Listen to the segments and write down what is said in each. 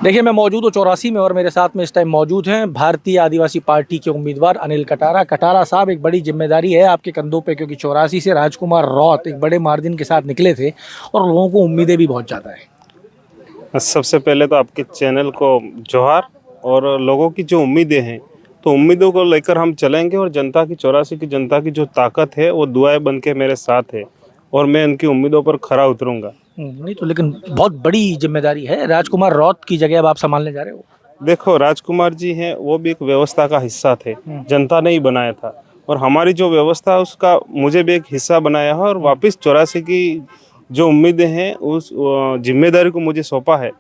देखिए, मैं मौजूद हूँ 84 में और मेरे साथ में इस टाइम मौजूद हैं भारतीय आदिवासी पार्टी के उम्मीदवार अनिल कटारा। कटारा साहब, एक बड़ी जिम्मेदारी है आपके कंधों पे, क्योंकि 84 से राजकुमार रौत एक बड़े मार्जिन के साथ निकले थे और लोगों को उम्मीदें भी बहुत ज़्यादा है। सबसे पहले तो आपके चैनल को जोहार। और लोगों की जो उम्मीदें हैं, तो उम्मीदों को लेकर हम चलेंगे और जनता की 84 की जनता की जो ताकत है वो दुआएं बन के मेरे साथ है और मैं उनकी उम्मीदों पर खरा उतरूंगा। नहीं तो, लेकिन बहुत बड़ी जिम्मेदारी है। राजकुमार रौत की जगह अब आप संभालने जा रहे हो। देखो, राजकुमार जी हैं वो भी एक व्यवस्था का हिस्सा थे, जनता ने ही बनाया था और हमारी जो व्यवस्था है उसका मुझे भी एक हिस्सा बनाया है और वापस 84 की जो उम्मीदें हैं उस जिम्मेदारी को मुझे सौंपा है,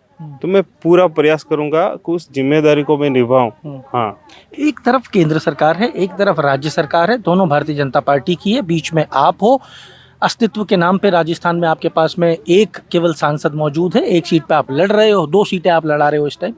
तो मैं पूरा प्रयास करूंगा कि उस जिम्मेदारी को मैं निभाऊं। हाँ, एक तरफ केंद्र सरकार है, एक तरफ राज्य सरकार है, दोनों भारतीय जनता पार्टी की है, बीच में आप हो। अस्तित्व के नाम पे राजस्थान में आपके पास में एक केवल सांसद मौजूद है, एक सीट पे आप लड़ रहे हो, 2 सीटें आप लड़ा रहे हो इस टाइम।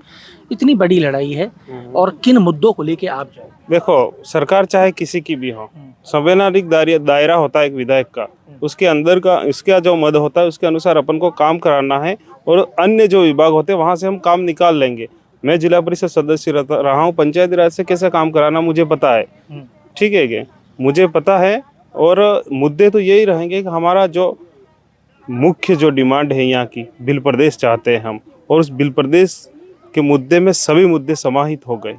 इतनी बड़ी लड़ाई है और किन मुद्दों को लेके आप जाओ। देखो, सरकार चाहे किसी की भी हो, संवैधानिक दायरा होता है एक विधायक का, उसके अंदर का इसका जो मद होता है उसके अनुसार अपन को काम कराना है और अन्य जो विभाग होते हैं वहाँ से हम काम निकाल लेंगे। मैं जिला परिषद सदस्य रहा हूँ, पंचायती राज से कैसे काम कराना मुझे पता है। ठीक है क्या, मुझे पता है। और मुद्दे तो यही रहेंगे कि हमारा जो मुख्य जो डिमांड है यहाँ की, बिल प्रदेश चाहते हैं हम, और उस बिल प्रदेश के मुद्दे में सभी मुद्दे समाहित हो गए।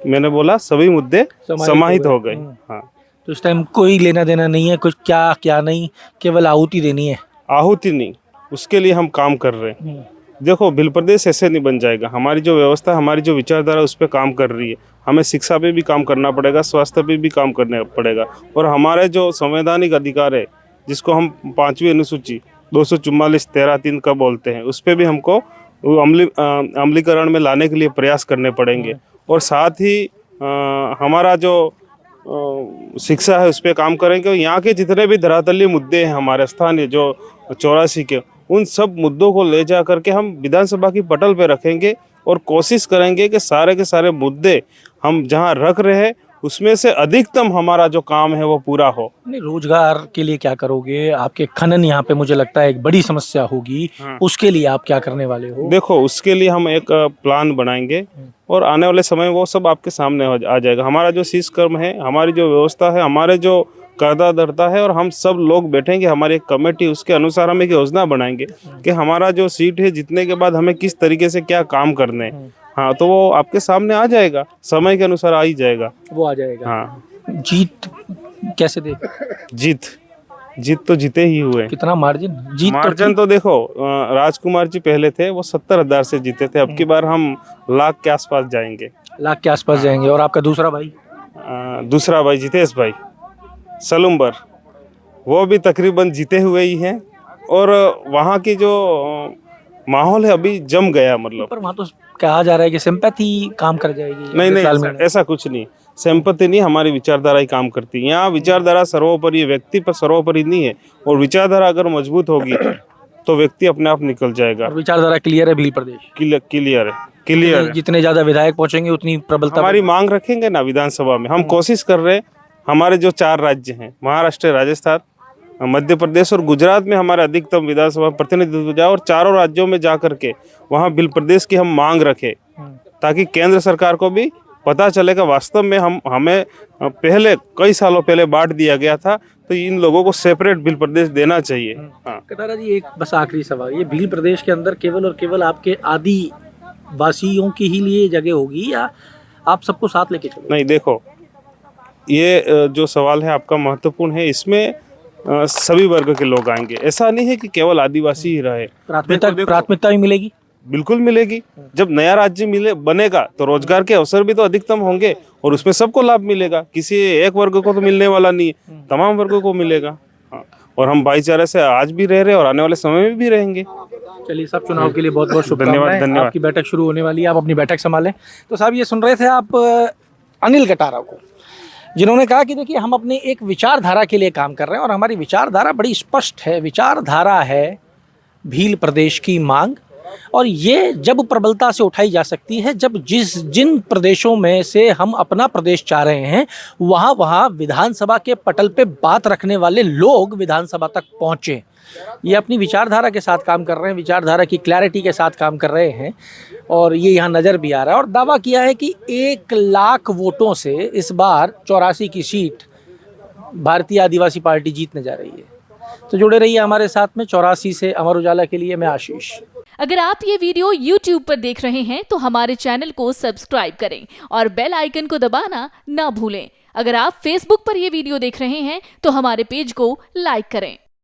मैंने बोला सभी मुद्दे समाहित हो गए। हाँ, तो इस टाइम कोई लेना देना नहीं है, कुछ क्या क्या नहीं, केवल आहुति देनी है। आहुति नहीं, उसके लिए हम काम कर रहे हैं। देखो, बिल प्रदेश ऐसे नहीं बन जाएगा। हमारी जो व्यवस्था, हमारी जो विचारधारा उस पर काम कर रही है। हमें शिक्षा पे भी काम करना पड़ेगा, स्वास्थ्य पे भी काम करना पड़ेगा और हमारे जो संवैधानिक अधिकार है जिसको हम 5वीं अनुसूची 244(13)(3) का बोलते हैं, उस पर भी हमको अमलीकरण में लाने के लिए प्रयास करने पड़ेंगे। और साथ ही हमारा जो शिक्षा है उस पर काम करेंगे। यहाँ के जितने भी धरातलीय मुद्दे हैं हमारे स्थानीय जो 84 के, उन सब मुद्दों को ले जा करके हम विधानसभा की पटल पे रखेंगे और कोशिश करेंगे कि सारे के सारे मुद्दे हम जहाँ रख रहे हैं उसमें से अधिकतम हमारा जो काम है वो पूरा हो। नहीं, रोजगार के लिए क्या करोगे? आपके खनन यहाँ पे मुझे लगता है एक बड़ी समस्या होगी। उसके लिए आप क्या करने वाले हो? देखो, उसके लिए हम एक प्लान बनाएंगे और आने वाले समय में वो सब आपके सामने आ जाएगा। हमारा जो शीर्ष कर्म है, हमारी जो व्यवस्था है, हमारे जो कर्ता धर्ता है, और हम सब लोग बैठेंगे, हमारी एक कमेटी, उसके अनुसार हम एक योजना बनाएंगे कि हमारा जो सीट है जीतने के बाद हमें किस तरीके से क्या काम करने हैं। हाँ, तो वो आपके सामने आ जाएगा, समय के अनुसार आ ही जाएगा। वो आ जाएगा। हाँ, जीत कैसे दे? जीत तो जीते ही हुए। कितना मार्जिन? जीत मार्जिन तो देखो, राजकुमार जी पहले थे वो 70,000 से जीते थे, अब की बार हम लाख के आसपास जाएंगे। लाख के आसपास जाएंगे। और आपका दूसरा भाई? दूसरा भाई जितेश भाई सलूम्बर, वो भी तकरीबन जीते हुए ही हैं। और वहाँ की जो माहौल है अभी जम गया, मतलब। पर वहाँ तो कहा जा रहा है कि सिंपैथी काम कर जाएगी। नहीं, ऐसा कुछ नहीं। सिंपैथी नहीं, हमारी विचारधारा ही काम करती है। यहाँ विचारधारा सर्वोपरि है, व्यक्ति पर सर्वोपरि नहीं है। और विचारधारा अगर मजबूत होगी तो व्यक्ति अपने आप निकल जाएगा। और विचारधारा क्लियर है भील प्रदेश? क्लियर है। जितने ज्यादा विधायक पहुंचेंगे उतनी प्रबलता। हमारी मांग रखेंगे ना विधानसभा में। हम कोशिश कर रहे हैं, हमारे जो 4 राज्य हैं, महाराष्ट्र, राजस्थान, मध्य प्रदेश और गुजरात में हमारा अधिकतम विधानसभा प्रतिनिधित्व जाए और चारों राज्यों में जा करके वहाँ बिल प्रदेश की हम मांग रखें, ताकि केंद्र सरकार को भी पता चलेगा वास्तव में हमें पहले कई सालों पहले बांट दिया गया था, तो इन लोगों को सेपरेट बिल प्रदेश देना चाहिए। हाँ, कटारा जी, एक बस आखिरी सवाल, ये भील प्रदेश के अंदर केवल और केवल आपके आदिवासियों के ही लिए जगह होगी या आप सबको साथ लेके चलोगे? नहीं, देखो, ये जो सवाल है आपका महत्वपूर्ण है। इसमें सभी वर्ग के लोग आएंगे, ऐसा नहीं है कि केवल आदिवासी ही रहे। प्राथमिकता भी मिलेगी? बिल्कुल मिलेगी। जब नया राज्य बनेगा तो रोजगार के अवसर भी तो अधिकतम होंगे और उसमें सबको लाभ मिलेगा। किसी एक वर्ग को तो मिलने वाला नहीं है, तमाम वर्गों को मिलेगा। हाँ, और हम भाईचारे से आज भी रह रहे हैं और आने वाले समय में भी रहेंगे। चलिए, सब चुनाव के लिए बहुत बहुत शुभकामनाएं। धन्यवाद। आपकी बैठक शुरू होने वाली है, आप अपनी बैठक संभालें। तो साहब, ये सुन रहे थे आप अनिल कटारा को, जिन्होंने कहा कि देखिए, हम अपने एक विचारधारा के लिए काम कर रहे हैं और हमारी विचारधारा बड़ी स्पष्ट है। विचारधारा है भील प्रदेश की मांग, और ये जब प्रबलता से उठाई जा सकती है जब जिन प्रदेशों में से हम अपना प्रदेश चाह रहे हैं वहाँ विधानसभा के पटल पे बात रखने वाले लोग विधानसभा तक पहुँचे। ये अपनी विचारधारा के साथ काम कर रहे हैं, विचारधारा की क्लैरिटी के साथ काम कर रहे हैं और ये यहाँ नज़र भी आ रहा है। और दावा किया है कि 1 लाख वोटों से इस बार 84 की सीट भारतीय आदिवासी पार्टी जीतने जा रही है। तो जुड़े रहिए हमारे साथ में। 84 से अमर उजाला के लिए मैं आशीष। अगर आप ये वीडियो YouTube पर देख रहे हैं तो हमारे चैनल को सब्सक्राइब करें और बेल आइकन को दबाना ना भूलें। अगर आप Facebook पर ये वीडियो देख रहे हैं तो हमारे पेज को लाइक करें।